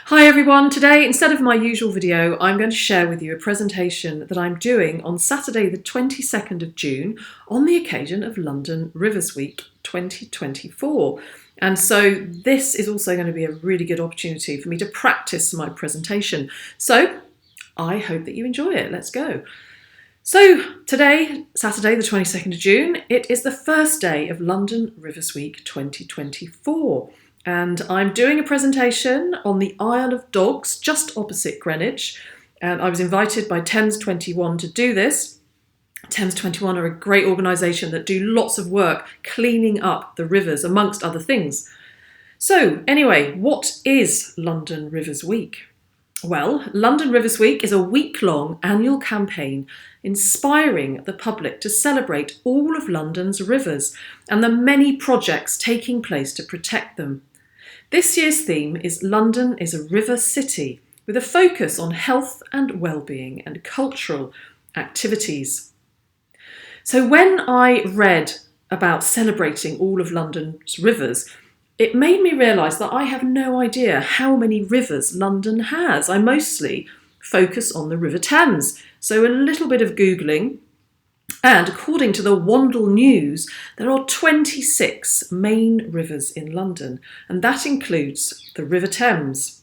Hi everyone, today instead of my usual video I'm going to share with you a presentation that I'm doing on Saturday the 22nd of June on the occasion of London Rivers Week 2024. And so this is also going to be a really good opportunity for me to practice my presentation. So I hope that you enjoy it. Let's go. So today, Saturday the 22nd of June, it is the first day of London Rivers Week 2024. And I'm doing a presentation on the Isle of Dogs, just opposite Greenwich. And I was invited by Thames 21 to do this. Thames 21 are a great organisation that do lots of work cleaning up the rivers, amongst other things. So anyway, what is London Rivers Week? Well, London Rivers Week is a week-long annual campaign inspiring the public to celebrate all of London's rivers and the many projects taking place to protect them. This year's theme is London is a River City, with a focus on health and well-being and cultural activities. So when I read about celebrating all of London's rivers, it made me realise that I have no idea how many rivers London has. I mostly focus on the River Thames, so a little bit of Googling. And according to the Wandle News, there are 26 main rivers in London, and that includes the River Thames.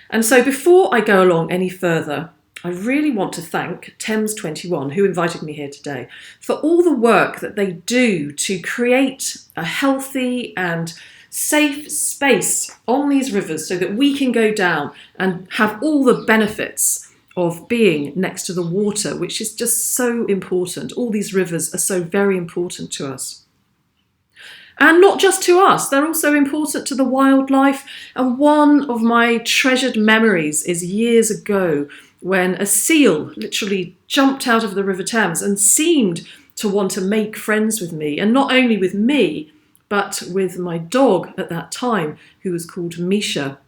And so before I go along any further, I really want to thank Thames 21, who invited me here today, for all the work that they do to create a healthy and safe space on these rivers so that we can go down and have all the benefits of being next to the water, which is just so important. All these rivers are so very important to us. And not just to us, they're also important to the wildlife. And one of my treasured memories is years ago when a seal literally jumped out of the River Thames and seemed to want to make friends with me. And not only with me, but with my dog at that time, who was called Misha.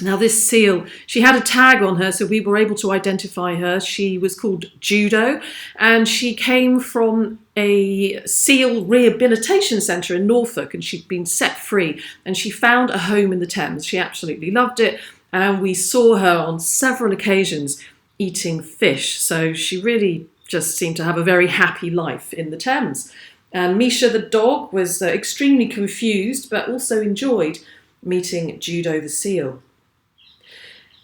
Now this seal, she had a tag on her, so we were able to identify her. She was called Judo, and she came from a seal rehabilitation centre in Norfolk, and she'd been set free, and she found a home in the Thames. She absolutely loved it, and we saw her on several occasions eating fish, so she really just seemed to have a very happy life in the Thames. And Misha the dog was extremely confused, but also enjoyed meeting Judo the seal.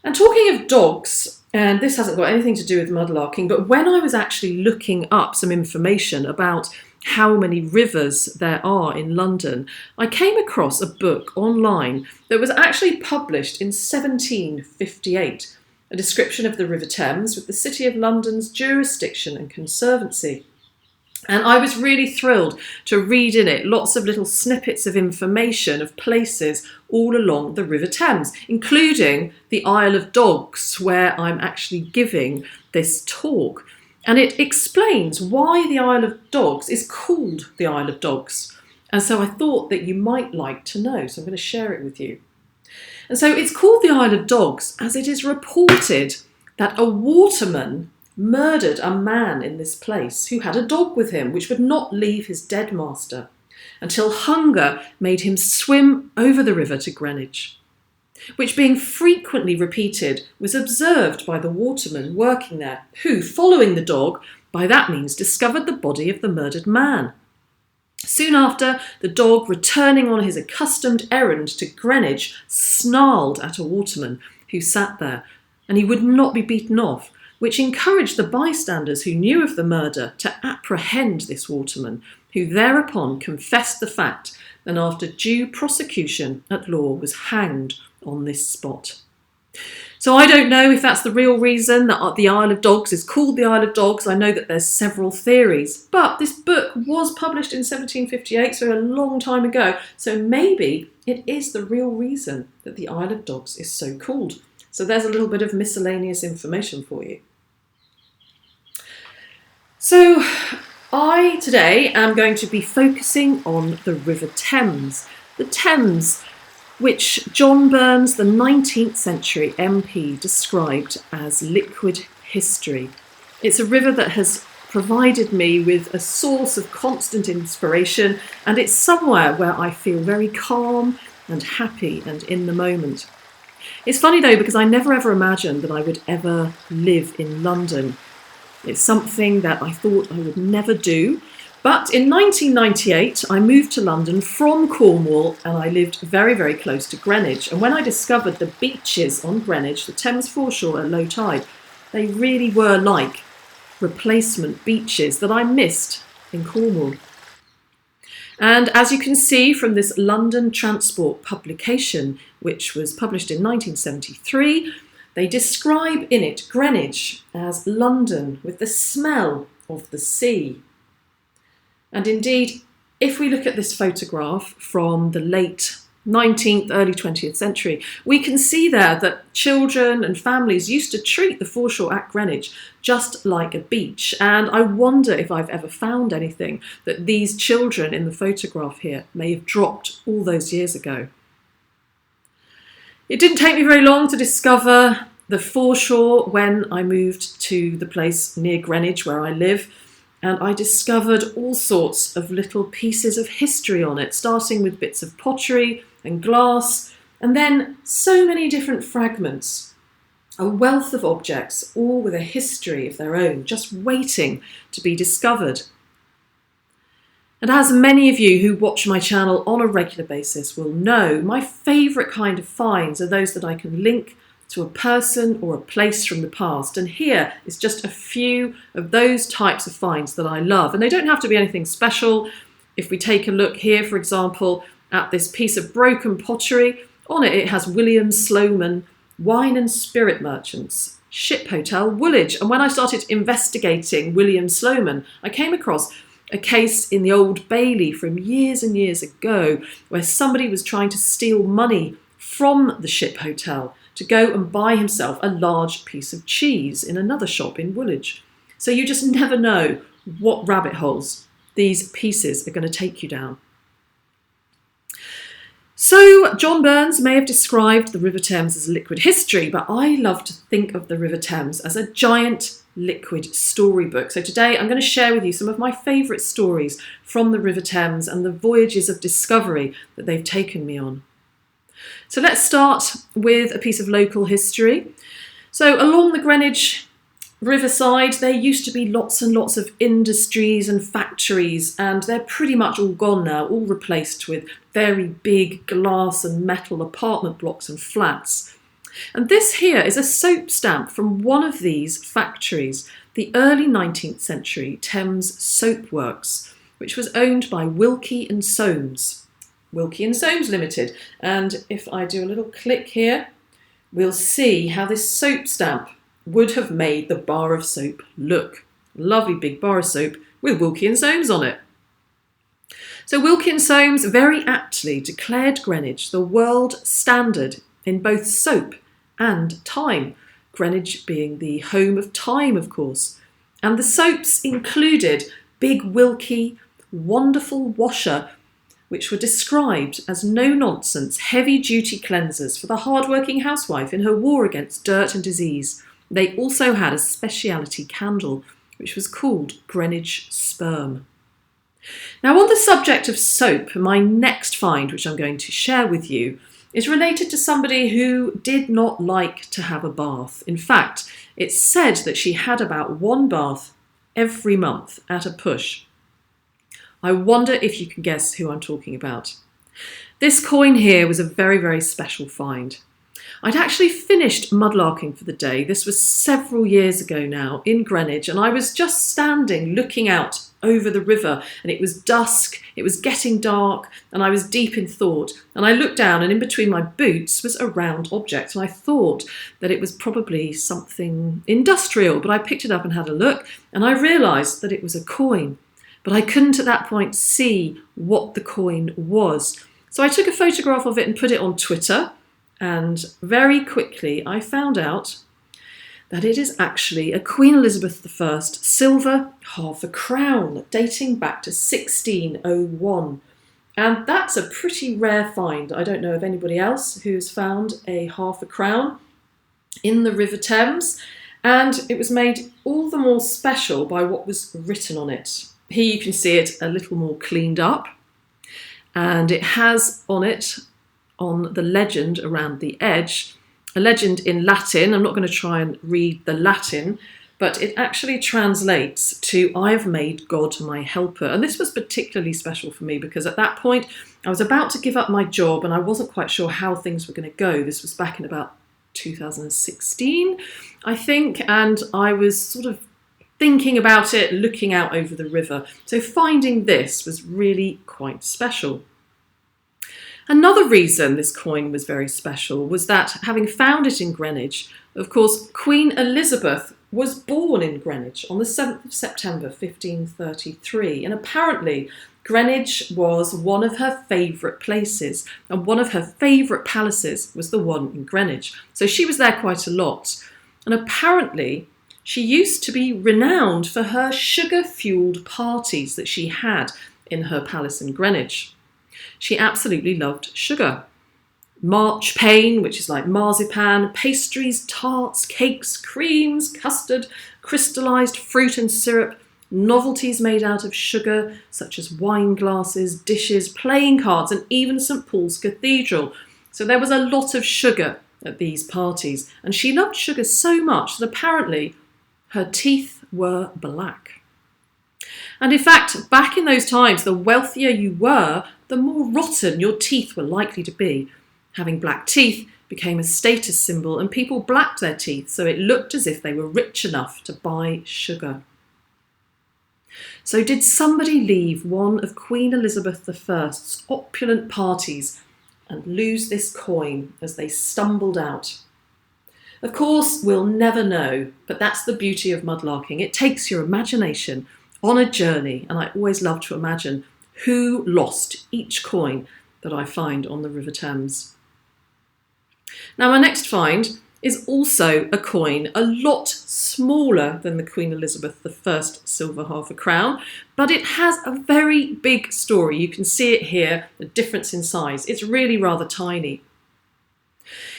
And talking of dogs, and this hasn't got anything to do with mudlarking, but when I was actually looking up some information about how many rivers there are in London, I came across a book online that was actually published in 1758, a description of the River Thames with the City of London's jurisdiction and conservancy. And I was really thrilled to read in it lots of little snippets of information of places all along the River Thames, including the Isle of Dogs, where I'm actually giving this talk. And it explains why the Isle of Dogs is called the Isle of Dogs. And so I thought that you might like to know, so I'm going to share it with you. And so it's called the Isle of Dogs as it is reported that a waterman murdered a man in this place who had a dog with him which would not leave his dead master until hunger made him swim over the river to Greenwich, which being frequently repeated was observed by the waterman working there, who, following the dog, by that means discovered the body of the murdered man. Soon after, the dog, returning on his accustomed errand to Greenwich, snarled at a waterman who sat there, and he would not be beaten off, which encouraged the bystanders who knew of the murder to apprehend this waterman, who thereupon confessed the fact, and after due prosecution at law was hanged on this spot. So I don't know if that's the real reason that the Isle of Dogs is called the Isle of Dogs. I know that there's several theories, but this book was published in 1758, so a long time ago, so maybe it is the real reason that the Isle of Dogs is so called. So there's a little bit of miscellaneous information for you. So I today am going to be focusing on the River Thames. The Thames, which John Burns, the 19th century MP, described as liquid history. It's a river that has provided me with a source of constant inspiration, and it's somewhere where I feel very calm and happy and in the moment. It's funny though, because I never ever imagined that I would ever live in London. It's something that I thought I would never do. But in 1998, I moved to London from Cornwall and I lived very, very close to Greenwich. And when I discovered the beaches on Greenwich, the Thames foreshore at low tide, they really were like replacement beaches that I missed in Cornwall. And as you can see from this London Transport publication, which was published in 1973, they describe in it Greenwich as London with the smell of the sea. And indeed, if we look at this photograph from the late 19th, early 20th century, we can see there that children and families used to treat the foreshore at Greenwich just like a beach. And I wonder if I've ever found anything that these children in the photograph here may have dropped all those years ago. It didn't take me very long to discover the foreshore when I moved to the place near Greenwich where I live. And I discovered all sorts of little pieces of history on it, starting with bits of pottery and glass, and then so many different fragments. A wealth of objects, all with a history of their own, just waiting to be discovered. And as many of you who watch my channel on a regular basis will know, my favourite kind of finds are those that I can link to a person or a place from the past. And here is just a few of those types of finds that I love. And they don't have to be anything special. If we take a look here, for example, at this piece of broken pottery, on it has William Sloman, Wine and Spirit Merchants, Ship Hotel, Woolwich. And when I started investigating William Sloman, I came across a case in the Old Bailey from years and years ago where somebody was trying to steal money from the Ship Hotel to go and buy himself a large piece of cheese in another shop in Woolwich. So you just never know what rabbit holes these pieces are going to take you down. So John Burns may have described the River Thames as liquid history, but I love to think of the River Thames as a giant liquid storybook. So today I'm going to share with you some of my favourite stories from the River Thames and the voyages of discovery that they've taken me on. So let's start with a piece of local history. So along the Greenwich Riverside, there used to be lots and lots of industries and factories, and they're pretty much all gone now, all replaced with very big glass and metal apartment blocks and flats. And this here is a soap stamp from one of these factories, the early 19th century Thames Soap Works, which was owned by Wilkie and Soames. Wilkie and Soames Limited. And if I do a little click here, we'll see how this soap stamp would have made the bar of soap look. Lovely big bar of soap with Wilkie and Soames on it. So Wilkie and Soames very aptly declared Greenwich the world standard in both soap and time, Greenwich being the home of time, of course. And the soaps included Big Wilkie, Wonderful Washer, which were described as no-nonsense, heavy-duty cleansers for the hard-working housewife in her war against dirt and disease. They also had a speciality candle, which was called Greenwich Sperm. Now, on the subject of soap, my next find, which I'm going to share with you, is related to somebody who did not like to have a bath. In fact, it's said that she had about one bath every month at a push. I wonder if you can guess who I'm talking about. This coin here was a very, very special find. I'd actually finished mudlarking for the day. This was several years ago now in Greenwich, and I was just standing looking out over the river, and it was dusk, it was getting dark, and I was deep in thought. And I looked down, and in between my boots was a round object, and I thought that it was probably something industrial, but I picked it up and had a look, and I realised that it was a coin. But I couldn't at that point see what the coin was. So I took a photograph of it and put it on Twitter, and very quickly I found out that it is actually a Queen Elizabeth I silver half a crown dating back to 1601. And that's a pretty rare find. I don't know of anybody else who's found a half a crown in the River Thames, and it was made all the more special by what was written on it. Here you can see it a little more cleaned up, and it has on it, on the legend around the edge, a legend in Latin. I'm not going to try and read the Latin, but it actually translates to, "I have made God my helper." And this was particularly special for me because at that point I was about to give up my job and I wasn't quite sure how things were going to go. This was back in about 2016, I think, and I was sort of thinking about it, looking out over the river. So finding this was really quite special. Another reason this coin was very special was that, having found it in Greenwich, of course, Queen Elizabeth was born in Greenwich on the 7th of September 1533, and apparently Greenwich was one of her favourite places, and one of her favourite palaces was the one in Greenwich. So she was there quite a lot, and apparently she used to be renowned for her sugar-fuelled parties that she had in her palace in Greenwich. She absolutely loved sugar. Marchpane, which is like marzipan, pastries, tarts, cakes, creams, custard, crystallised fruit and syrup, novelties made out of sugar, such as wine glasses, dishes, playing cards, and even St Paul's Cathedral. So there was a lot of sugar at these parties, and she loved sugar so much that apparently her teeth were black. And in fact, back in those times, the wealthier you were, the more rotten your teeth were likely to be. Having black teeth became a status symbol, and people blacked their teeth so it looked as if they were rich enough to buy sugar. So did somebody leave one of Queen Elizabeth I's opulent parties and lose this coin as they stumbled out? Of course, we'll never know, but that's the beauty of mudlarking. It takes your imagination on a journey, and I always love to imagine who lost each coin that I find on the River Thames. Now, my next find is also a coin a lot smaller than the Queen Elizabeth I silver half a crown, but it has a very big story. You can see it here, the difference in size. It's really rather tiny.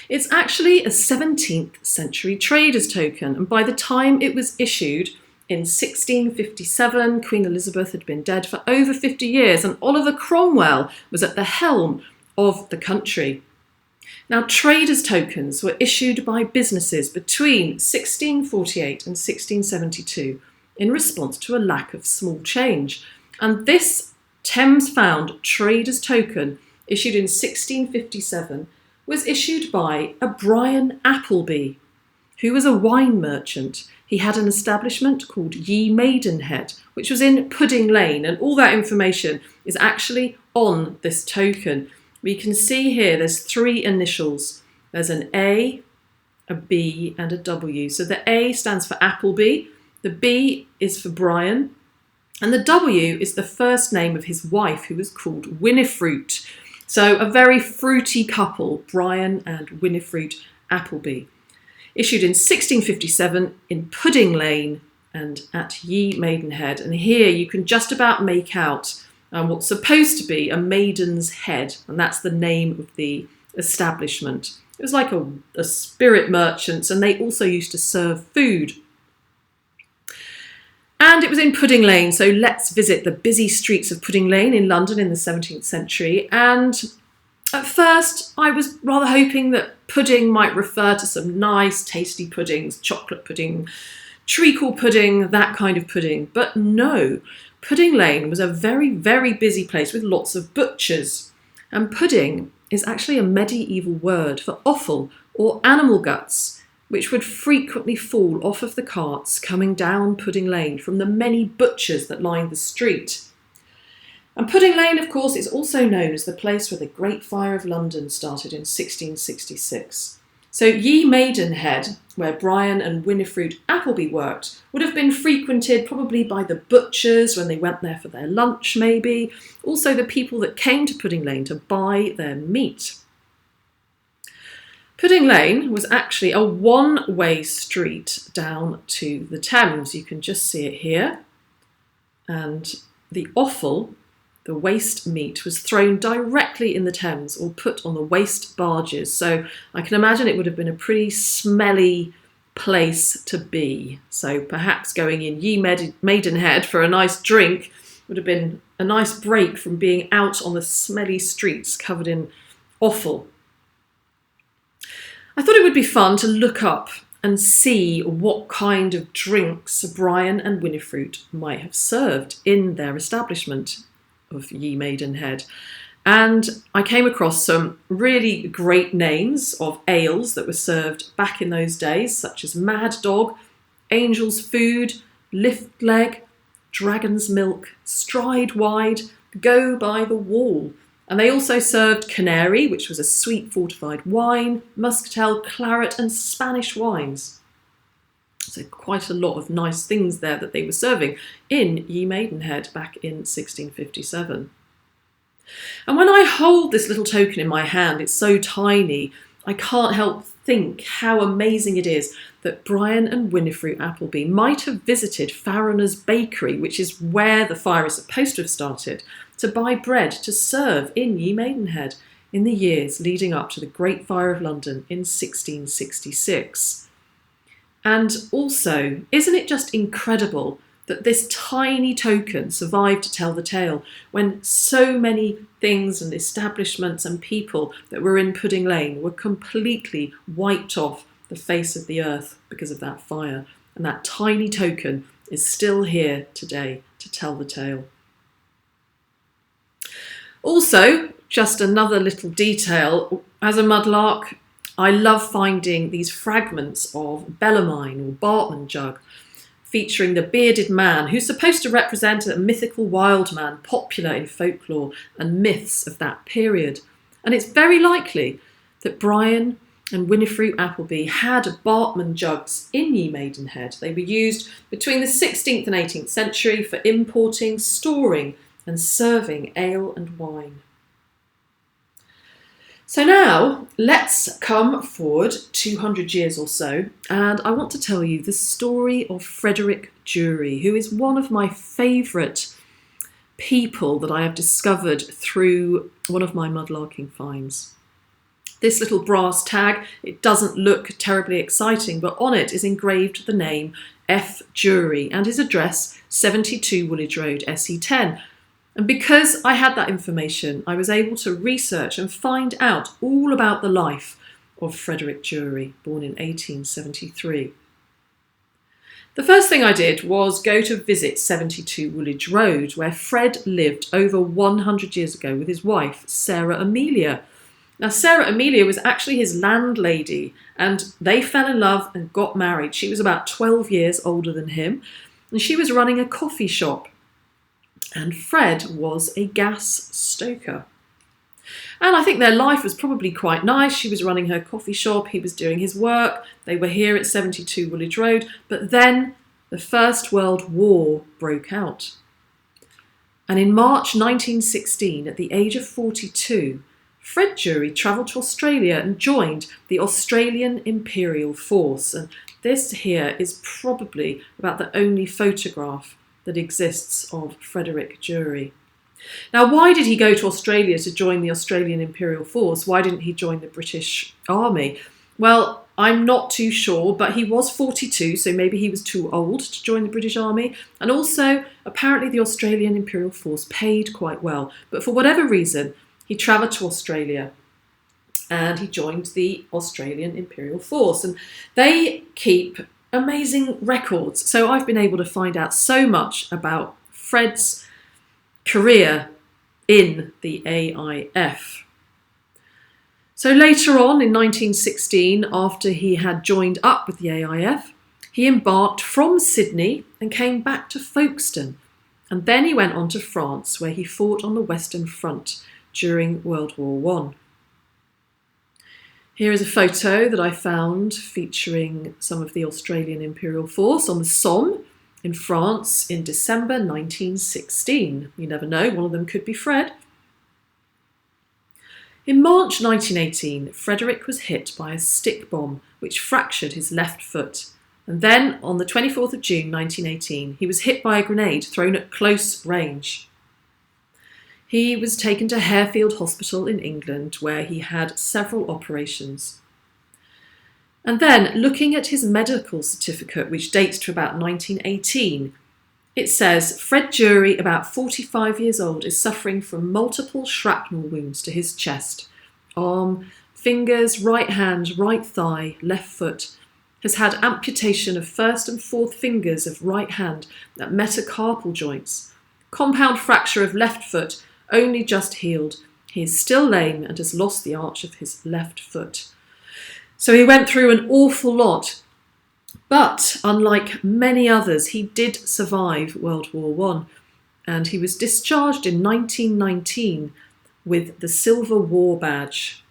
It's actually a 17th century trader's token, and by the time it was issued in 1657, Queen Elizabeth had been dead for over 50 years, and Oliver Cromwell was at the helm of the country. Now, traders' tokens were issued by businesses between 1648 and 1672 in response to a lack of small change. And this Thames-found traders' token, issued in 1657, was issued by a Brian Appleby, who was a wine merchant. He had an establishment called Ye Maidenhead, which was in Pudding Lane, and all that information is actually on this token. We can see here there's 3 initials. There's an A, a B, and a W. So the A stands for Appleby, the B is for Brian, and the W is the first name of his wife, who was called Winifred. So a very fruity couple, Brian and Winifred Appleby. Issued in 1657 in Pudding Lane and at Ye Maidenhead. And here you can just about make out what's supposed to be a maiden's head, and that's the name of the establishment. It was like a spirit merchants, and they also used to serve food. And it was in Pudding Lane, so let's visit the busy streets of Pudding Lane in London in the 17th century. And at first, I was rather hoping that pudding might refer to some nice, tasty puddings, chocolate pudding, treacle pudding, that kind of pudding. But no, Pudding Lane was a very, very busy place with lots of butchers. And pudding is actually a medieval word for offal or animal guts, which would frequently fall off of the carts coming down Pudding Lane from the many butchers that lined the street. And Pudding Lane, of course, is also known as the place where the Great Fire of London started in 1666. So Ye Maidenhead, where Brian and Winifred Appleby worked, would have been frequented probably by the butchers when they went there for their lunch, maybe. Also the people that came to Pudding Lane to buy their meat. Pudding Lane was actually a one-way street down to the Thames. You can just see it here. And the offal, the waste meat, was thrown directly in the Thames or put on the waste barges. So I can imagine it would have been a pretty smelly place to be. So perhaps going in Ye Maidenhead for a nice drink would have been a nice break from being out on the smelly streets covered in offal. I thought it would be fun to look up and see what kind of drinks Brian and Winifred might have served in their establishment of Ye Maidenhead. And I came across some really great names of ales that were served back in those days, such as Mad Dog, Angel's Food, Lift Leg, Dragon's Milk, Stride Wide, Go by the Wall. And they also served Canary, which was a sweet fortified wine, Muscatel, Claret and Spanish wines. So quite a lot of nice things there that they were serving in Ye Maidenhead back in 1657. And when I hold this little token in my hand, it's so tiny, I can't help think how amazing it is that Brian and Winifred Appleby might have visited Farriner's Bakery, which is where the fire is supposed to have started, to buy bread to serve in Ye Maidenhead in the years leading up to the Great Fire of London in 1666. And also, isn't it just incredible that this tiny token survived to tell the tale when so many things and establishments and people that were in Pudding Lane were completely wiped off the face of the earth because of that fire? And that tiny token is still here today to tell the tale. Also, just another little detail, as a mudlark, I love finding these fragments of Bellarmine or Bartman jug featuring the bearded man who's supposed to represent a mythical wild man popular in folklore and myths of that period. And it's very likely that Brian and Winifred Appleby had Bartman jugs in Ye Maidenhead. They were used between the 16th and 18th century for importing, storing and serving ale and wine. So now let's come forward 200 years or so, and I want to tell you the story of Frederick Jury, who is one of my favourite people that I have discovered through one of my mudlarking finds. This little brass tag, it doesn't look terribly exciting, but on it is engraved the name F. Jury and his address 72 Woolwich Road, SE10. And because I had that information, I was able to research and find out all about the life of Frederick Jury, born in 1873. The first thing I did was go to visit 72 Woolwich Road, where Fred lived over 100 years ago with his wife, Sarah Amelia. Now, Sarah Amelia was actually his landlady, and they fell in love and got married. She was about 12 years older than him, and she was running a coffee shop. And Fred was a gas stoker. And I think their life was probably quite nice. She was running her coffee shop, he was doing his work, they were here at 72 Woolwich Road, but then the First World War broke out. And in March 1916, at the age of 42, Fred Jury travelled to Australia and joined the Australian Imperial Force. And this here is probably about the only photograph that exists of Frederick Jury. Now, why did he go to Australia to join the Australian Imperial Force? Why didn't he join the British Army? Well, I'm not too sure, but he was 42, so maybe he was too old to join the British Army. And also, apparently the Australian Imperial Force paid quite well. But for whatever reason, he travelled to Australia and he joined the Australian Imperial Force. And they keep amazing records. So I've been able to find out so much about Fred's career in the AIF. So later on in 1916, after he had joined up with the AIF, he embarked from Sydney and came back to Folkestone. And then he went on to France, where he fought on the Western Front during World War I. Here is a photo that I found featuring some of the Australian Imperial Force on the Somme in France in December 1916. You never know, one of them could be Fred. In March 1918, Frederick was hit by a stick bomb which fractured his left foot. And then on the 24th of June 1918, he was hit by a grenade thrown at close range. He was taken to Harefield Hospital in England, where he had several operations. And then, looking at his medical certificate, which dates to about 1918, it says, Fred Jury, about 45 years old, is suffering from multiple shrapnel wounds to his chest, arm, fingers, right hand, right thigh, left foot. Has had amputation of first and fourth fingers of right hand at metacarpal joints. Compound fracture of left foot, only just healed. He is still lame and has lost the arch of his left foot. So he went through an awful lot. But unlike many others, he did survive World War One, and he was discharged in 1919 with the Silver War Badge.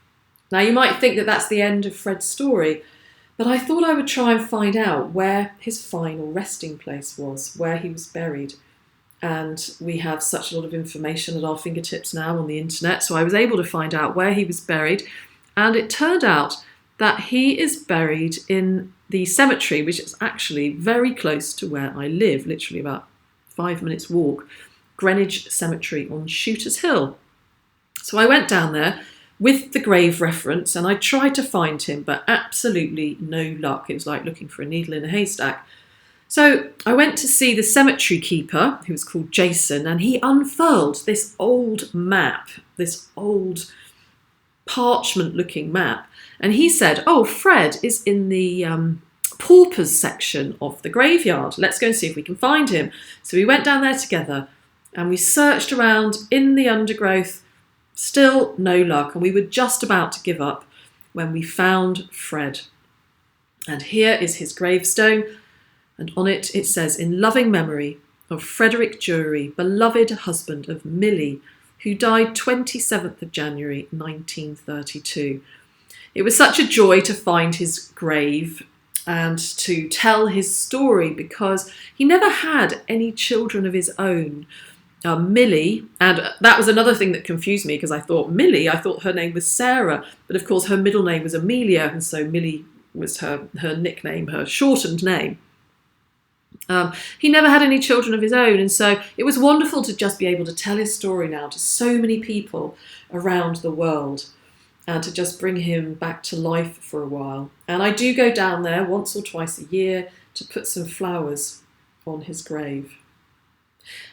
Now you might think that that's the end of Fred's story, but I thought I would try and find out where his final resting place was, where he was buried. And we have such a lot of information at our fingertips now on the internet, so I was able to find out where he was buried, and it turned out that he is buried in the cemetery, which is actually very close to where I live, literally about 5 minutes walk, Greenwich Cemetery on Shooters Hill. So I went down there with the grave reference and I tried to find him, but absolutely no luck. It was like looking for a needle in a haystack. So I went to see the cemetery keeper, who was called Jason, and he unfurled this old map, this old parchment-looking map. And he said, oh, Fred is in the paupers section of the graveyard. Let's go and see if we can find him. So we went down there together and we searched around in the undergrowth. Still no luck. And we were just about to give up when we found Fred. And here is his gravestone. And on it, it says, in loving memory of Frederick Jury, beloved husband of Millie, who died 27th of January 1932. It was such a joy to find his grave and to tell his story because he never had any children of his own. Millie, and that was another thing that confused me because I thought her name was Sarah, but of course her middle name was Amelia, and so Millie was her nickname, her shortened name. He never had any children of his own, and so it was wonderful to just be able to tell his story now to so many people around the world and to just bring him back to life for a while. And I do go down there once or twice a year to put some flowers on his grave.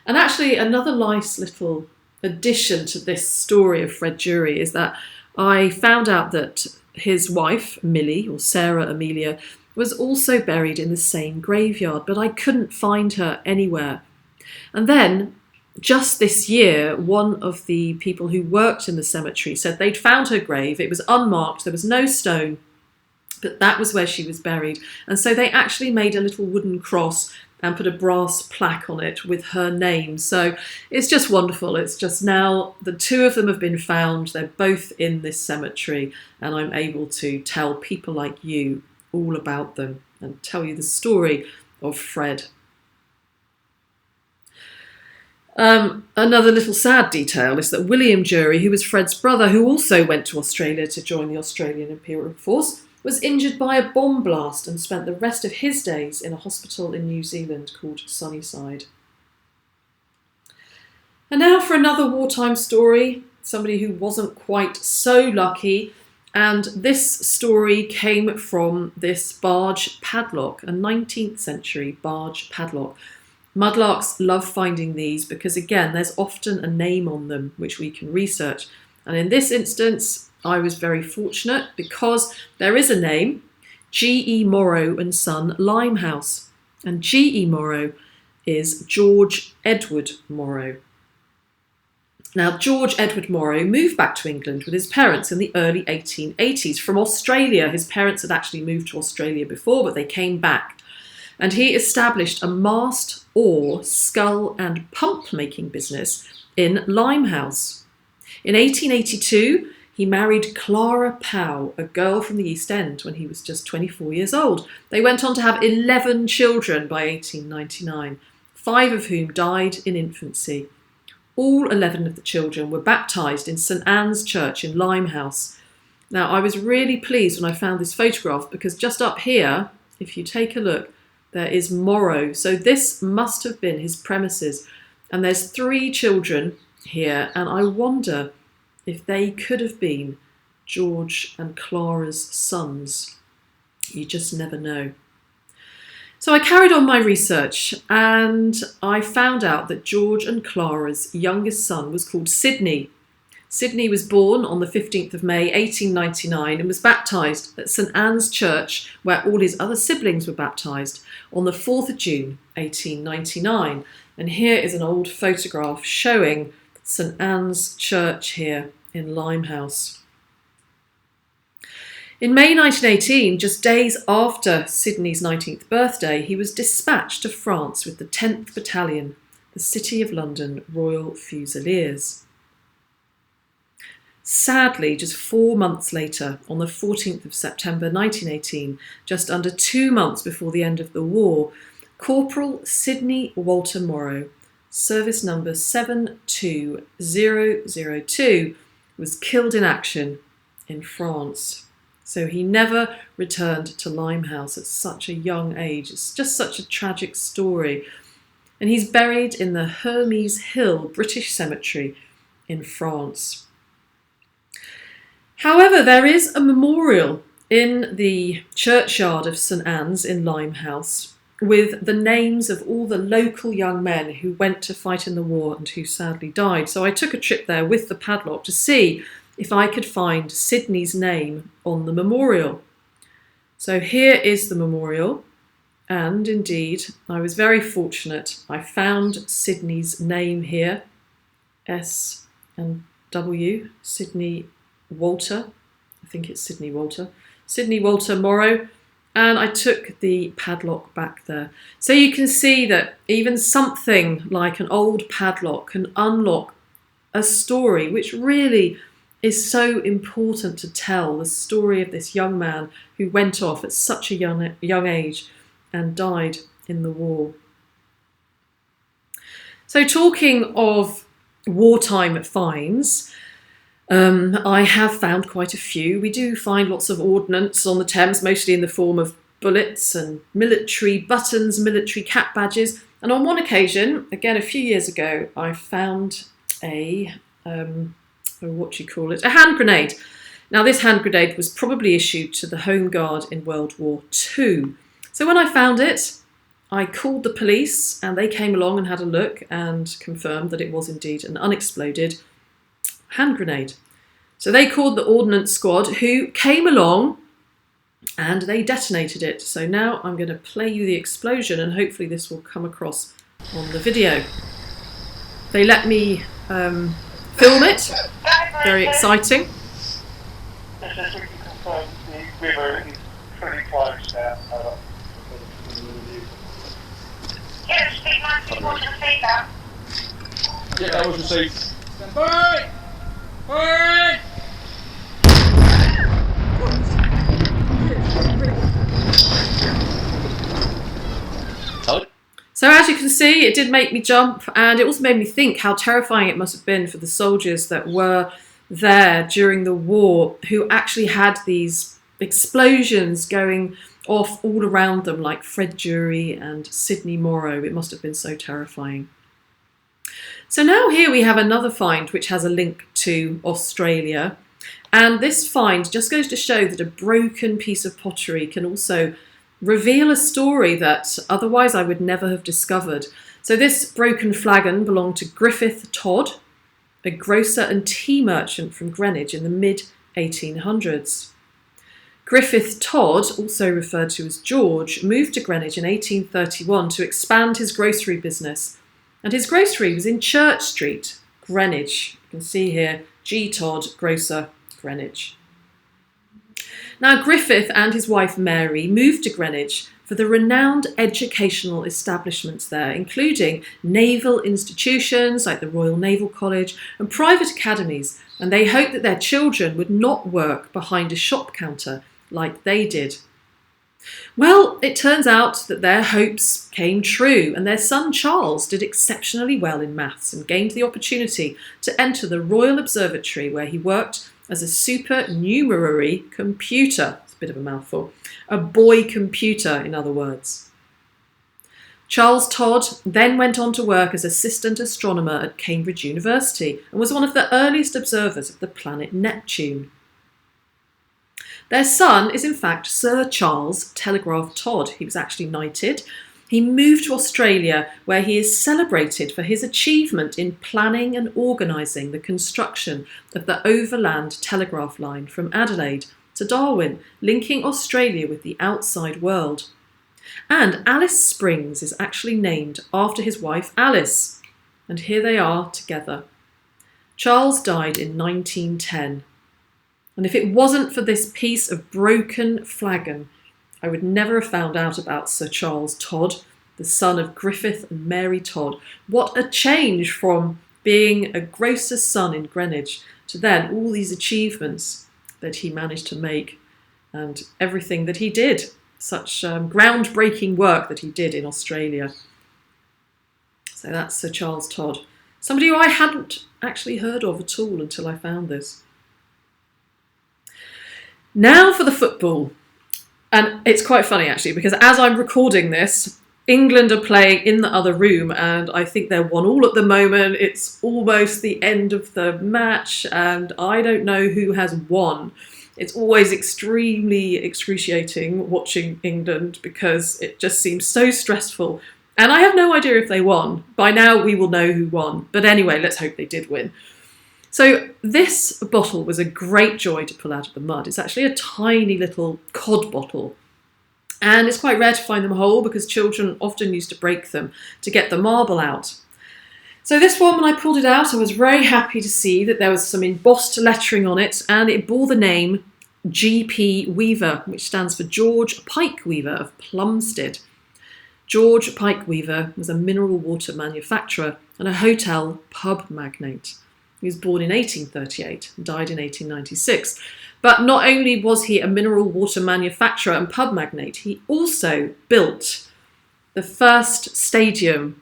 And actually another nice little addition to this story of Fred Jury is that I found out that his wife, Millie, or Sarah Amelia, was also buried in the same graveyard, but I couldn't find her anywhere. And then, just this year, one of the people who worked in the cemetery said they'd found her grave. It was unmarked, there was no stone, but that was where she was buried. And so they actually made a little wooden cross and put a brass plaque on it with her name. So it's just wonderful. It's just now the two of them have been found. They're both in this cemetery, and I'm able to tell people like you all about them and tell you the story of Fred. Another little sad detail is that William Jury, who was Fred's brother, who also went to Australia to join the Australian Imperial Force, was injured by a bomb blast and spent the rest of his days in a hospital in New Zealand called Sunnyside. And now for another wartime story, somebody who wasn't quite so lucky. And this story came from this barge padlock, a 19th century barge padlock. Mudlarks love finding these because, again, there's often a name on them which we can research. And in this instance, I was very fortunate because there is a name, G.E. Morrow and Son Limehouse. And G.E. Morrow is George Edward Morrow. Now, George Edward Morrow moved back to England with his parents in the early 1880s from Australia. His parents had actually moved to Australia before, but they came back. And he established a mast, oar, scull and pump making business in Limehouse. In 1882, he married Clara Pow, a girl from the East End, when he was just 24 years old. They went on to have 11 children by 1899, 5 of whom died in infancy. All 11 of the children were baptised in St Anne's Church in Limehouse. Now, I was really pleased when I found this photograph because just up here, if you take a look, there is Morrow. So this must have been his premises. And there's 3 children here, and I wonder if they could have been George and Clara's sons. You just never know. So I carried on my research and I found out that George and Clara's youngest son was called Sydney. Sidney was born on the 15th of May 1899 and was baptised at St Anne's Church, where all his other siblings were baptised, on the 4th of June 1899. And here is an old photograph showing St Anne's Church here in Limehouse. In May 1918, just days after Sidney's 19th birthday, he was dispatched to France with the 10th Battalion, the City of London Royal Fusiliers. Sadly, just 4 months later, on the 14th of September 1918, just under 2 months before the end of the war, Corporal Sidney Walter Morrow, service number 72002, was killed in action in France. So he never returned to Limehouse at such a young age. It's just such a tragic story. And he's buried in the Hermes Hill British Cemetery in France. However, there is a memorial in the churchyard of St Anne's in Limehouse with the names of all the local young men who went to fight in the war and who sadly died. So I took a trip there with the padlock to see if I could find Sidney's name on the memorial. So here is the memorial, and indeed I was very fortunate. I found Sidney's name here, S and W, Sidney Walter, I think it's Sidney Walter Morrow, and I took the padlock back there. So you can see that even something like an old padlock can unlock a story which really is so important to tell, the story of this young man who went off at such a young age and died in the war. So talking of wartime finds, I have found quite a few. We do find lots of ordnance on the Thames, mostly in the form of bullets and military buttons, military cap badges. And on one occasion, again a few years ago, I found a hand grenade. Now this hand grenade was probably issued to the Home Guard in World War II. So when I found it, I called the police and they came along and had a look and confirmed that it was indeed an unexploded hand grenade. So they called the Ordnance squad, who came along and they detonated it. So now I'm going to play you the explosion and hopefully this will come across on the video. They let me film it. Very exciting. This is we can confirm the river is pretty close now. Yeah, speak nicely more to the feedback. Yeah, that was received. Stand by! By! So as you can see, it did make me jump, and it also made me think how terrifying it must have been for the soldiers that were there during the war, who actually had these explosions going off all around them, like Fred Dury and Sidney Morrow. It must have been so terrifying. So now here we have another find which has a link to Australia, and this find just goes to show that a broken piece of pottery can also reveal a story that otherwise I would never have discovered. So this broken flagon belonged to Griffith Todd, a grocer and tea merchant from Greenwich in the mid-1800s. Griffith Todd, also referred to as George, moved to Greenwich in 1831 to expand his grocery business. And his grocery was in Church Street, Greenwich. You can see here, G. Todd, grocer, Greenwich. Now, Griffith and his wife Mary moved to Greenwich for the renowned educational establishments there, including naval institutions like the Royal Naval College and private academies, and they hoped that their children would not work behind a shop counter like they did. Well, it turns out that their hopes came true, and their son Charles did exceptionally well in maths and gained the opportunity to enter the Royal Observatory, where he worked as a supernumerary computer. It's a bit of a mouthful. A boy computer, in other words. Charles Todd then went on to work as assistant astronomer at Cambridge University and was one of the earliest observers of the planet Neptune. Their son is in fact Sir Charles Telegraph Todd. He was actually knighted. He moved to Australia, where he is celebrated for his achievement in planning and organising the construction of the overland telegraph line from Adelaide to Darwin, linking Australia with the outside world. And Alice Springs is actually named after his wife Alice. And here they are together. Charles died in 1910. And if it wasn't for this piece of broken flagon, I would never have found out about Sir Charles Todd, the son of Griffith and Mary Todd. What a change from being a grocer's son in Greenwich to then all these achievements that he managed to make and everything that he did. Such groundbreaking work that he did in Australia. So that's Sir Charles Todd. Somebody who I hadn't actually heard of at all until I found this. Now for the football. And it's quite funny actually, because as I'm recording this, England are playing in the other room and I think they're 1-1 at the moment. It's almost the end of the match and I don't know who has won. It's always extremely excruciating watching England because it just seems so stressful. And I have no idea if they won. By now we will know who won. But anyway, let's hope they did win. So this bottle was a great joy to pull out of the mud. It's actually a tiny little cod bottle. And it's quite rare to find them whole because children often used to break them to get the marble out. So this one, when I pulled it out, I was very happy to see that there was some embossed lettering on it and it bore the name G.P. Weaver, which stands for George Pike Weaver of Plumstead. George Pike Weaver was a mineral water manufacturer and a hotel pub magnate. He was born in 1838 and died in 1896. But not only was he a mineral water manufacturer and pub magnate, he also built the first stadium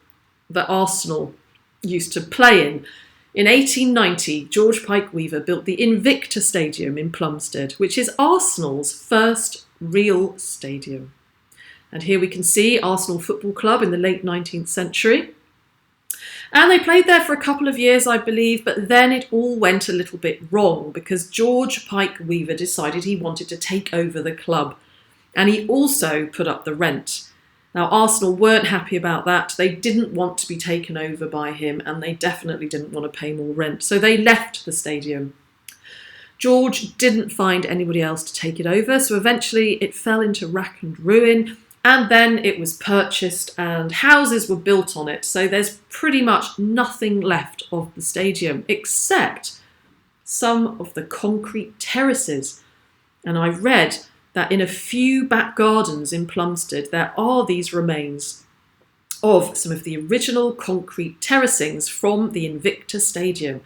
that Arsenal used to play in. In 1890, George Pike Weaver built the Invicta Stadium in Plumstead, which is Arsenal's first real stadium. And here we can see Arsenal Football Club in the late 19th century. And they played there for a couple of years, I believe, but then it all went a little bit wrong because George Pike Weaver decided he wanted to take over the club. And he also put up the rent. Now, Arsenal weren't happy about that. They didn't want to be taken over by him and they definitely didn't want to pay more rent. So they left the stadium. George didn't find anybody else to take it over, so eventually it fell into rack and ruin. And then it was purchased and houses were built on it. So there's pretty much nothing left of the stadium except some of the concrete terraces. And I read that in a few back gardens in Plumstead, there are these remains of some of the original concrete terracings from the Invicta Stadium.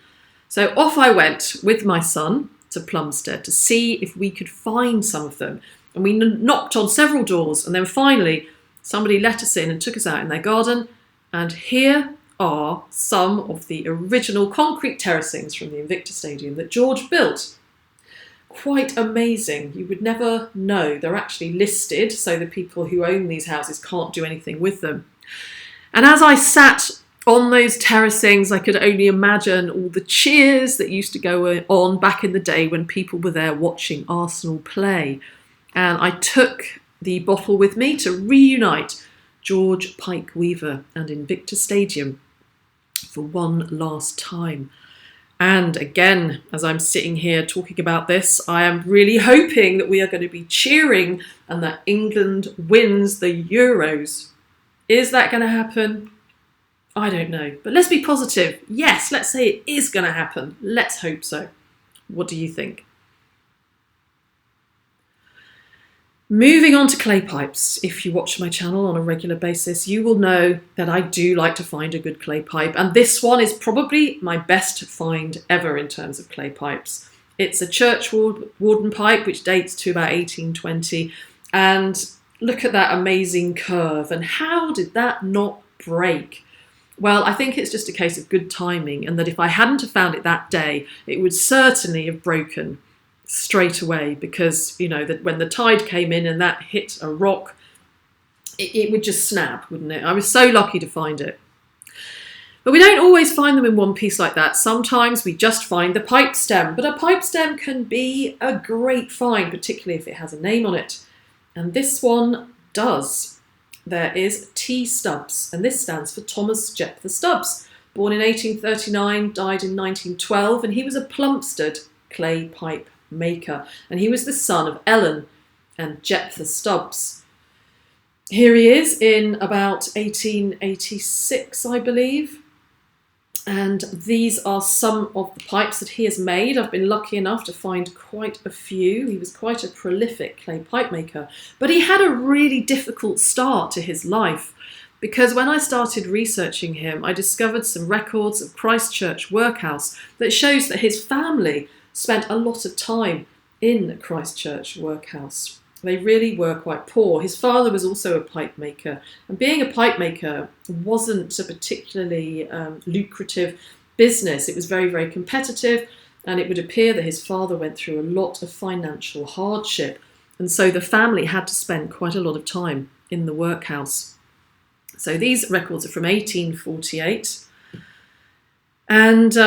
So off I went with my son to Plumstead to see if we could find some of them. And we knocked on several doors and then finally somebody let us in and took us out in their garden. And here are some of the original concrete terracings from the Invicta Stadium that George built. Quite amazing. You would never know. They're actually listed so the people who own these houses can't do anything with them. And as I sat on those terracings, I could only imagine all the cheers that used to go on back in the day when people were there watching Arsenal play. And I took the bottle with me to reunite George Pike Weaver and Invicta Stadium for one last time. And again, as I'm sitting here talking about this, I am really hoping that we are going to be cheering and that England wins the Euros. Is that going to happen? I don't know. But let's be positive. Yes, let's say it is going to happen. Let's hope so. What do you think? Moving on to clay pipes. If you watch my channel on a regular basis, you will know that I do like to find a good clay pipe. And this one is probably my best find ever in terms of clay pipes. It's a church warden pipe, which dates to about 1820. And look at that amazing curve. And how did that not break? Well, I think it's just a case of good timing and that if I hadn't have found it that day, it would certainly have broken straight away because, you know, that when the tide came in and that hit a rock, it would just snap, wouldn't it? I was so lucky to find it. But we don't always find them in one piece like that. Sometimes we just find the pipe stem, but a pipe stem can be a great find, particularly if it has a name on it. And this one does. there is T. Stubbs, and this stands for Thomas Jephthah Stubbs. Born in 1839, died in 1912, and he was a Plumstead clay pipe maker, and he was the son of Ellen and Jephthah Stubbs. Here he is in about 1886, I believe. And these are some of the pipes that he has made. I've been lucky enough to find quite a few. He was quite a prolific clay pipe maker, but he had a really difficult start to his life, because when I started researching him, I discovered some records of Christchurch Workhouse that shows that his family spent a lot of time in Christchurch Workhouse. They really were quite poor. His father was also a pipe maker, and being a pipe maker wasn't a particularly lucrative business. It was very, very competitive, and it would appear that his father went through a lot of financial hardship, and so the family had to spend quite a lot of time in the workhouse. So these records are from 1848, and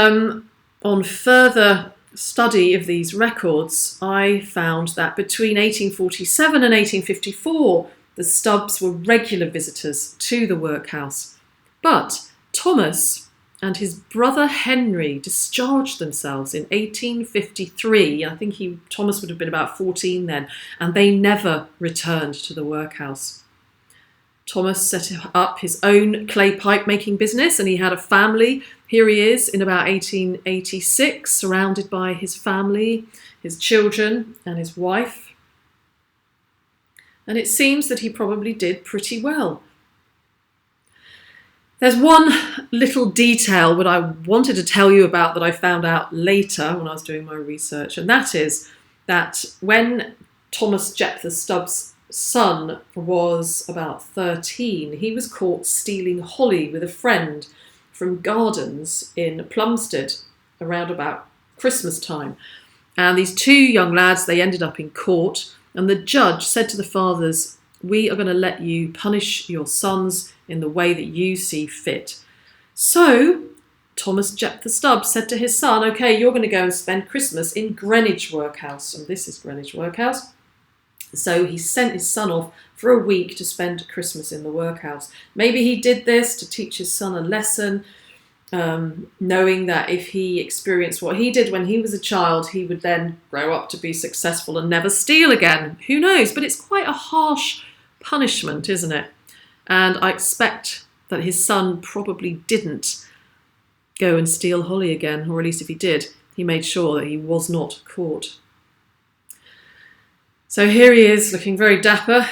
on further study of these records, I found that between 1847 and 1854, the Stubbs were regular visitors to the workhouse. But Thomas and his brother Henry discharged themselves in 1853. I think Thomas would have been about 14 then, and they never returned to the workhouse. Thomas set up his own clay pipe making business, and he had a family. Here he is in about 1886, surrounded by his family, his children and his wife. And it seems that he probably did pretty well. There's one little detail that I wanted to tell you about that I found out later when I was doing my research, and that is that when Thomas Jephthah Stubbs' son was about 13, he was caught stealing holly with a friend from gardens in Plumstead around about Christmas time. And these two young lads, they ended up in court, and the judge said to the fathers, "We are going to let you punish your sons in the way that you see fit." So Thomas Jephthah Stubbs said to his son, "Okay, you're going to go and spend Christmas in Greenwich Workhouse," and this is Greenwich Workhouse. So he sent his son off for a week to spend Christmas in the workhouse. Maybe he did this to teach his son a lesson, knowing that if he experienced what he did when he was a child, he would then grow up to be successful and never steal again. Who knows? But it's quite a harsh punishment, isn't it? And I expect that his son probably didn't go and steal holly again, or at least if he did, he made sure that he was not caught. So here he is, looking very dapper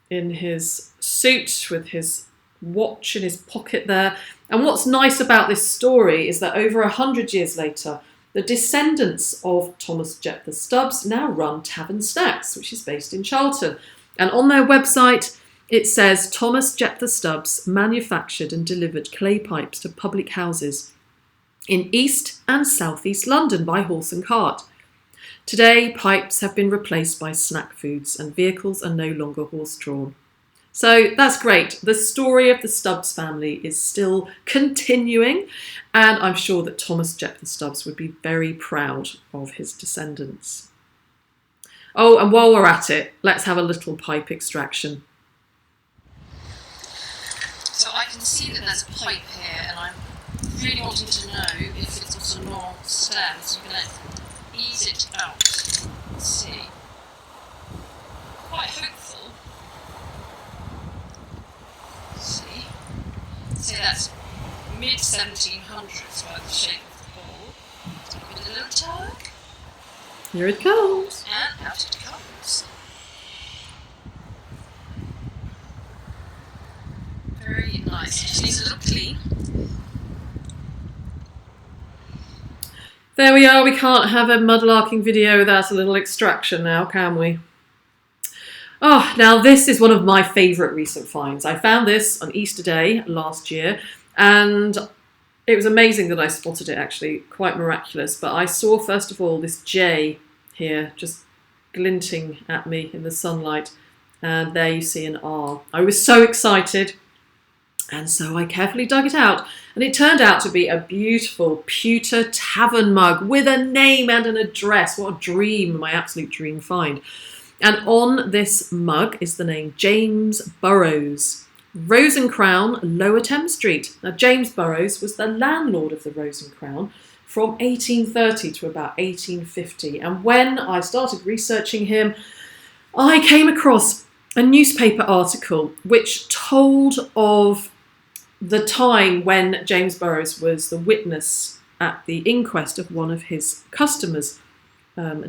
in his suit with his watch in his pocket there. And what's nice about this story is that over 100 years later, the descendants of Thomas Jephthah Stubbs now run Tavern Snacks, which is based in Charlton. And on their website, it says Thomas Jephthah Stubbs manufactured and delivered clay pipes to public houses in East and South East London by horse and cart. Today, pipes have been replaced by snack foods and vehicles are no longer horse-drawn. So that's great. The story of the Stubbs family is still continuing, and I'm sure that Thomas Jephthah Stubbs would be very proud of his descendants. Oh, and while we're at it, let's have a little pipe extraction. So I can see that there's a pipe here, and I'm really wanting to know if it's got a long stem, so I'm going to ease it out. Let's see. Quite hopeful. Let's see. So that's mid-1700s by the shape of the ball. So give it a little tug. Here it comes. And out it comes. Very nice. It just needs a little clean. There we are. We can't have a mudlarking video without a little extraction now, can we? Oh, now this is one of my favourite recent finds. I found this on Easter Day last year, and it was amazing that I spotted it, actually, quite miraculous. But I saw, first of all, this jay here just glinting at me in the sunlight, and there you see an R. I was so excited, and so I carefully dug it out, and it turned out to be a beautiful pewter tavern mug with a name and an address. What a dream, my absolute dream find. And on this mug is the name James Burrows. Rose and Crown, Lower Thames Street. Now, James Burrows was the landlord of the Rose and Crown from 1830 to about 1850. And when I started researching him, I came across a newspaper article which told of the time when James Burrows was the witness at the inquest of one of his customers'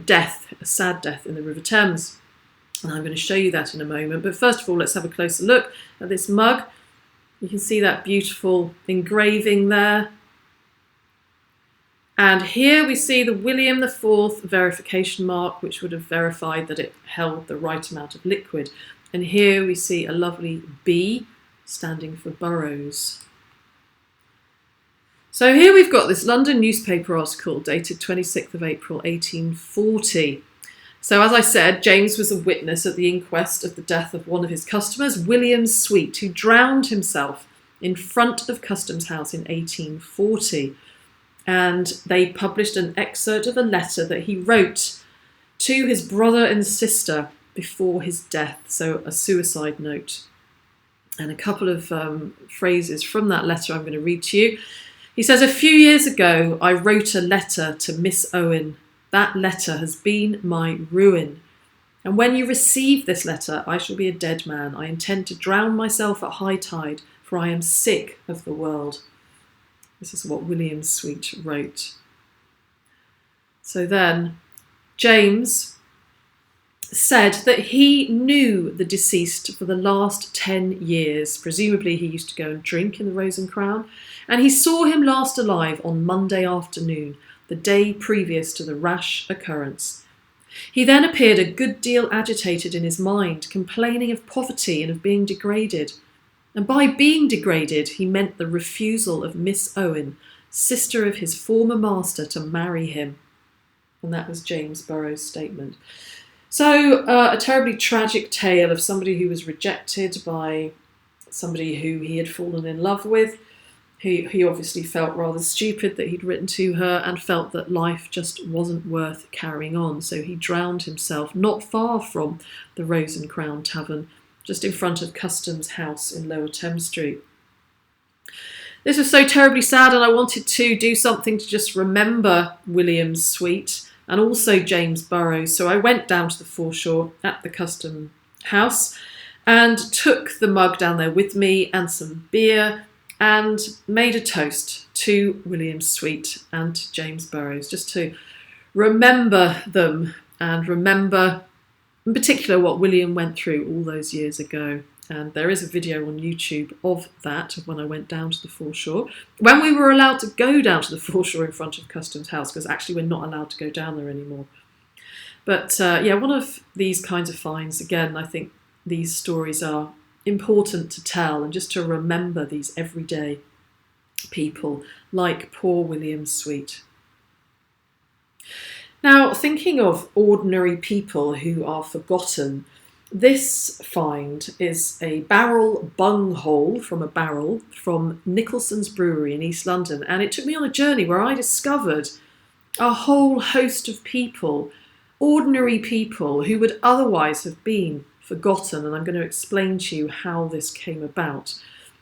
death, a sad death in the River Thames. And I'm going to show you that in a moment. But first of all, let's have a closer look at this mug. You can see that beautiful engraving there. And here we see the William IV verification mark, which would have verified that it held the right amount of liquid. And here we see a lovely B standing for Burrows. So here we've got this London newspaper article dated 26th of April 1840. So as I said, James was a witness at the inquest of the death of one of his customers, William Sweet, who drowned himself in front of Customs House in 1840. And they published an excerpt of a letter that he wrote to his brother and sister before his death, so a suicide note. And a couple of phrases from that letter I'm going to read to you. He says, "A few years ago, I wrote a letter to Miss Owen. That letter has been my ruin. And when you receive this letter, I shall be a dead man. I intend to drown myself at high tide, for I am sick of the world." This is what William Sweet wrote. So then, James said that he knew the deceased for the last 10 years. Presumably he used to go and drink in the Rose and Crown. And he saw him last alive on Monday afternoon, the day previous to the rash occurrence. He then appeared a good deal agitated in his mind, complaining of poverty and of being degraded. And by being degraded, he meant the refusal of Miss Owen, sister of his former master, to marry him. And that was James Burrows' statement. So a terribly tragic tale of somebody who was rejected by somebody who he had fallen in love with. He obviously felt rather stupid that he'd written to her and felt that life just wasn't worth carrying on. So he drowned himself not far from the Rose and Crown Tavern, just in front of Customs House in Lower Thames Street. This was so terribly sad, and I wanted to do something to just remember William Sweet and also James Burrows. So I went down to the foreshore at the Custom House and took the mug down there with me and some beer and made a toast to William Sweet and James Burrows, just to remember them and remember in particular what William went through all those years ago. And there is a video on YouTube of that, of when I went down to the foreshore, when we were allowed to go down to the foreshore in front of Customs House, because actually we're not allowed to go down there anymore. But yeah, one of these kinds of finds, again, I think these stories are important to tell and just to remember these everyday people like poor William Sweet. Now, thinking of ordinary people who are forgotten, this find is a barrel bunghole from a barrel from Nicholson's Brewery in East London. And it took me on a journey where I discovered a whole host of people, ordinary people who would otherwise have been forgotten. And I'm going to explain to you how this came about.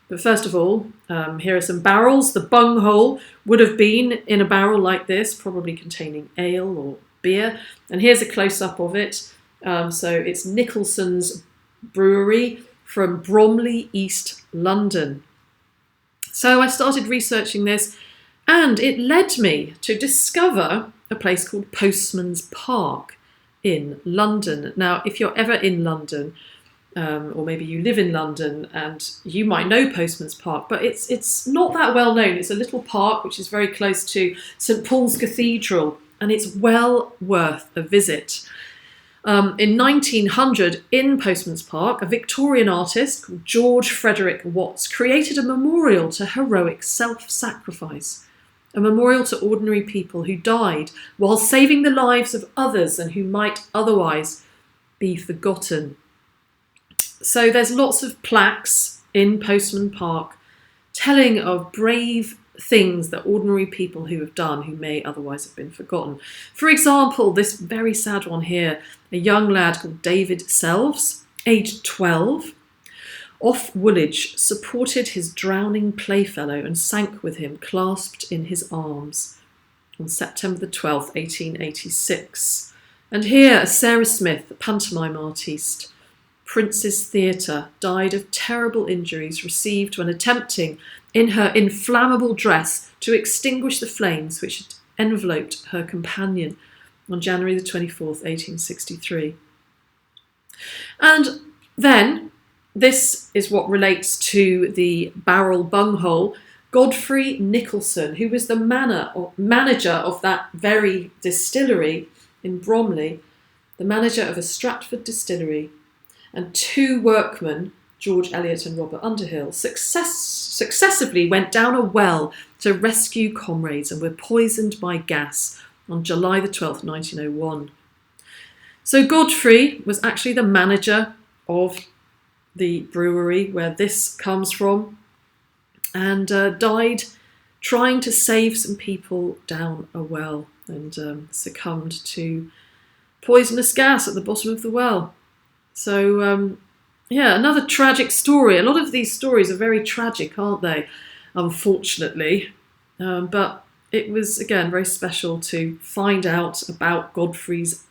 But first of all, here are some barrels. The bunghole would have been in a barrel like this, probably containing ale or beer. And here's a close-up of it. So it's Nicholson's Brewery from Bromley, East London. So I started researching this, and it led me to discover a place called Postman's Park in London. Now, if you're ever in London, or maybe you live in London, and you might know Postman's Park, but it's not that well known. It's a little park which is very close to St Paul's Cathedral, and it's well worth a visit. In 1900, in Postman's Park, a Victorian artist called George Frederick Watts created a memorial to heroic self-sacrifice, a memorial to ordinary people who died while saving the lives of others and who might otherwise be forgotten. So there's lots of plaques in Postman Park telling of brave things that ordinary people who have done who may otherwise have been forgotten. For example, this very sad one here, a young lad called David Selves, aged 12, off Woolwich, supported his drowning playfellow and sank with him clasped in his arms on September the 12th, 1886. And here, Sarah Smith, the pantomime artiste, Prince's Theatre, died of terrible injuries received when attempting, in her inflammable dress, to extinguish the flames which had enveloped her companion on January the 24th, 1863. And then, this is what relates to the barrel bunghole. Godfrey Nicholson, who was the manager of that very distillery in Bromley, the manager of a Stratford distillery, and two workmen, George Eliot and Robert Underhill, successively went down a well to rescue comrades and were poisoned by gas on July the 12th, 1901. So Godfrey was actually the manager of the brewery where this comes from, and died trying to save some people down a well, and succumbed to poisonous gas at the bottom of the well. So, another tragic story. A lot of these stories are very tragic, aren't they? Unfortunately. But it was, again, very special to find out about Godfrey's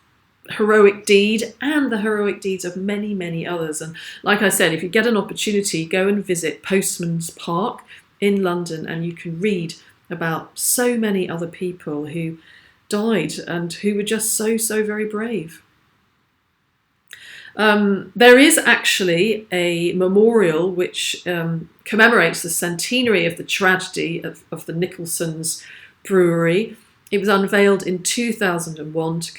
heroic deed and the heroic deeds of many, many others. And like I said, if you get an opportunity, go and visit Postman's Park in London, and you can read about so many other people who died and who were just so very brave. There is actually a memorial which commemorates the centenary of the tragedy of the Nicholson's brewery. It was unveiled in 2001 to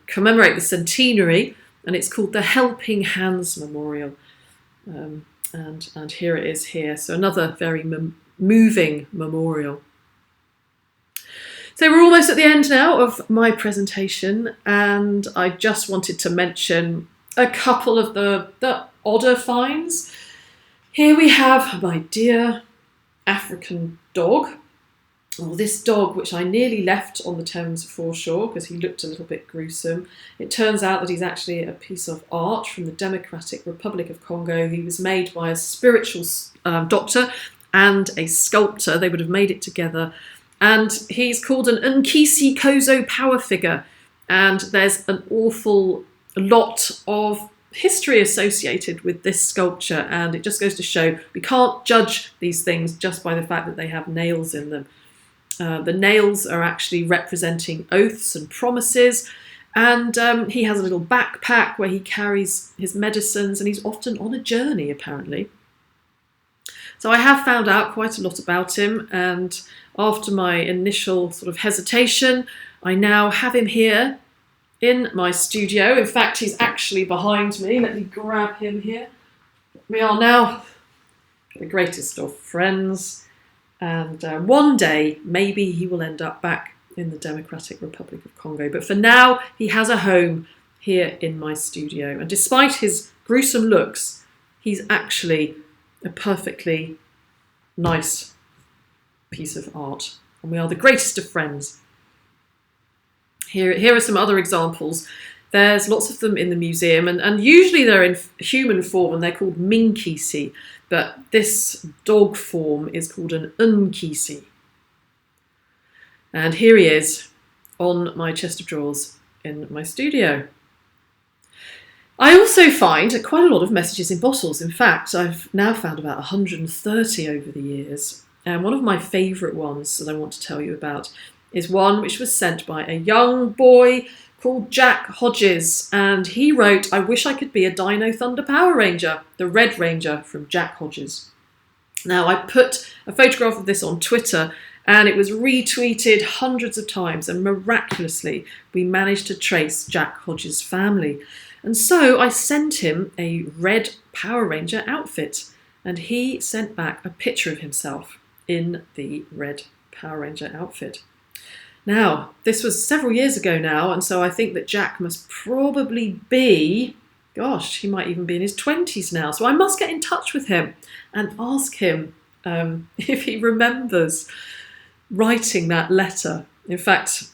commemorate the centenary, and it's called the Helping Hands Memorial. And here it is here. So another very moving memorial. So we're almost at the end now of my presentation, and I just wanted to mention a couple of the odder finds. Here we have my dear African dog. Well, this dog, which I nearly left on the Thames foreshore because he looked a little bit gruesome. It turns out that he's actually a piece of art from the Democratic Republic of Congo. He was made by a spiritual doctor and a sculptor. They would have made it together. And he's called an Nkisi Kozo power figure. And there's an awful lot of history associated with this sculpture. And it just goes to show we can't judge these things just by the fact that they have nails in them. The nails are actually representing oaths and promises, and he has a little backpack where he carries his medicines, and he's often on a journey, apparently. So I have found out quite a lot about him, and after my initial sort of hesitation, I now have him here in my studio. In fact, he's actually behind me. Let me grab him here. We are now the greatest of friends. And one day, maybe he will end up back in the Democratic Republic of Congo. But for now, he has a home here in my studio. And despite his gruesome looks, he's actually a perfectly nice piece of art. And we are the greatest of friends. Here are some other examples. There's lots of them in the museum, and usually they're in human form, and they're called Minkisi. But this dog form is called an Nkisi. And here he is on my chest of drawers in my studio. I also find quite a lot of messages in bottles. In fact, I've now found about 130 over the years. And one of my favourite ones that I want to tell you about is one which was sent by a young boy called Jack Hodges, and he wrote, "I wish I could be a Dino Thunder Power Ranger, the Red Ranger from Jack Hodges." Now, I put a photograph of this on Twitter, and it was retweeted hundreds of times, and miraculously, we managed to trace Jack Hodges' family. And so I sent him a red Power Ranger outfit, and he sent back a picture of himself in the red Power Ranger outfit. Now, this was several years ago now, and so I think that Jack must probably be, gosh, he might even be in his 20s now. So I must get in touch with him and ask him if he remembers. writing that letter. In fact,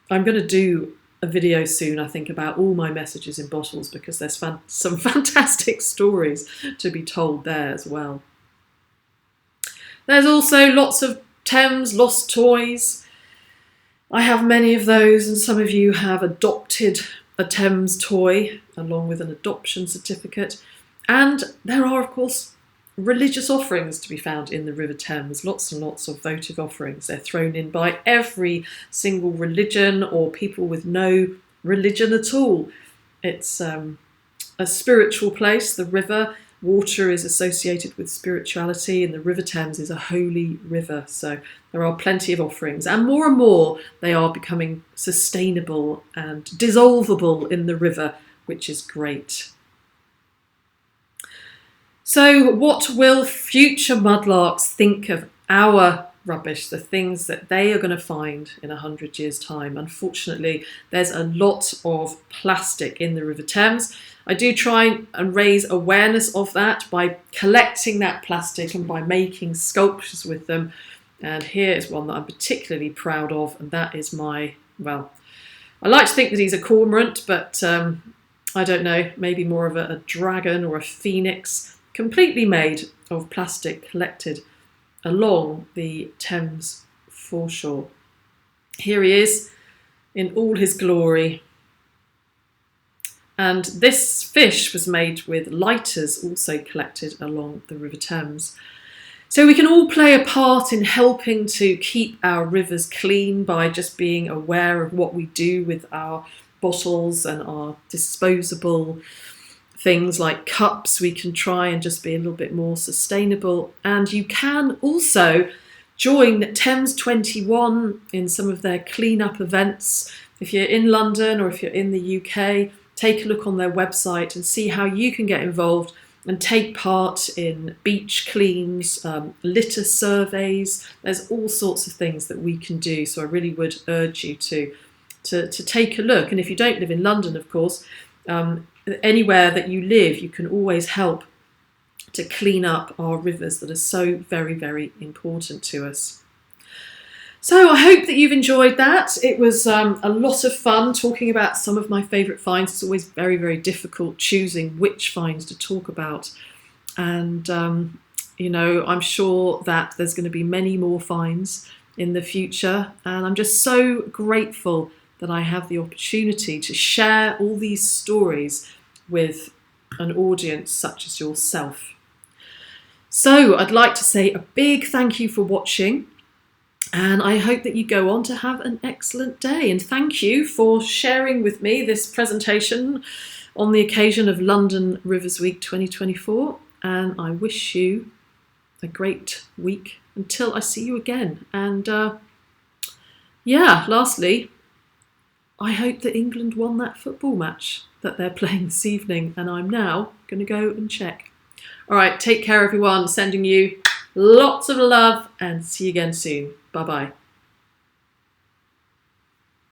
I'm going to do a video soon, I think, about all my messages in bottles, because there's some fantastic stories to be told there as well. There's also lots of Thames lost toys. I have many of those, and some of you have adopted a Thames toy along with an adoption certificate. And there are, of course, religious offerings to be found in the River Thames. Lots and lots of votive offerings. They're thrown in by every single religion or people with no religion at all. It's a spiritual place, the river. Water is associated with spirituality, and the River Thames is a holy river. So there are plenty of offerings, and more they are becoming sustainable and dissolvable in the river, which is great. So what will future mudlarks think of our rubbish, the things that they are going to find in 100 years' time? Unfortunately, there's a lot of plastic in the River Thames. I do try and raise awareness of that by collecting that plastic and by making sculptures with them. And here is one that I'm particularly proud of, and that is my, well, I like to think that he's a cormorant, but I don't know, maybe more of a dragon or a phoenix, completely made of plastic collected along the Thames foreshore. Here he is in all his glory. And this fish was made with lighters also collected along the River Thames. So we can all play a part in helping to keep our rivers clean by just being aware of what we do with our bottles and our disposable things like cups. We can try and just be a little bit more sustainable. And you can also join Thames 21 in some of their clean-up events. If you're in London or if you're in the UK, take a look on their website and see how you can get involved and take part in beach cleans, litter surveys. There's all sorts of things that we can do. So I really would urge you to take a look. And if you don't live in London, of course, anywhere that you live, you can always help to clean up our rivers that are so very, very important to us. So I hope that you've enjoyed that. It was a lot of fun talking about some of my favourite finds. It's always very, very difficult choosing which finds to talk about. And, you know, I'm sure that there's going to be many more finds in the future. And I'm just so grateful that I have the opportunity to share all these stories with an audience such as yourself. So I'd like to say a big thank you for watching. And I hope that you go on to have an excellent day. And thank you for sharing with me this presentation on the occasion of London Rivers Week 2024. And I wish you a great week until I see you again. And yeah, lastly, I hope that England won that football match that they're playing this evening. And I'm now going to go and check. All right, take care, everyone. Sending you lots of love and see you again soon. Bye-bye.